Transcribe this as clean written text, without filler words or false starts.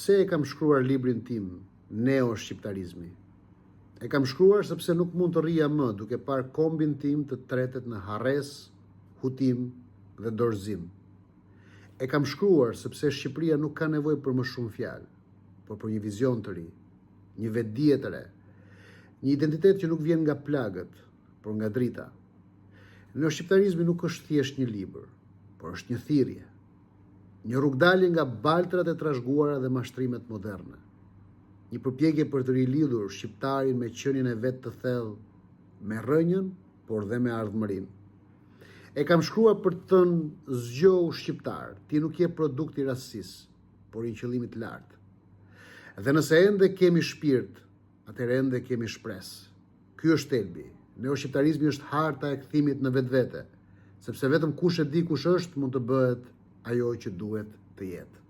pse e kam shkruar librin tim Neo-shqiptarizmi? E kam shkruar sepse nuk mund të rrija më duke parë kombin tim të tretet në harres, hutim dhe dorëzim. E kam shkruar sepse Shqipëria nuk ka nevojë për më shumë fjalë, por për një vizion të ri, një vetdije të re, një identitet që nuk vjen nga plagët, por nga drita. Neo-shqiptarizmi nuk është thjesht një libër, por është një thirrje, një rrugdalje nga baltrat e trashëguara dhe mashtrimet moderne. Një përpjekje për të rilidhur shqiptarin me qenien e vet të thellë, me rrënjën, por dhe me ardhmërinë. E kam shkruar për të thënë zgjohu shqiptar, ti nuk je produkt i rastësisë, por i qëllimit të lartë. Dhe nëse ende kemi shpirt, atëherë ende kemi shpresë. Ky është thelbi. Neo-shqiptarizmi është harta e kthimit në vetvete, sepse vetëm kush e di kush është mund të bëhet ajo që duhet të jetë.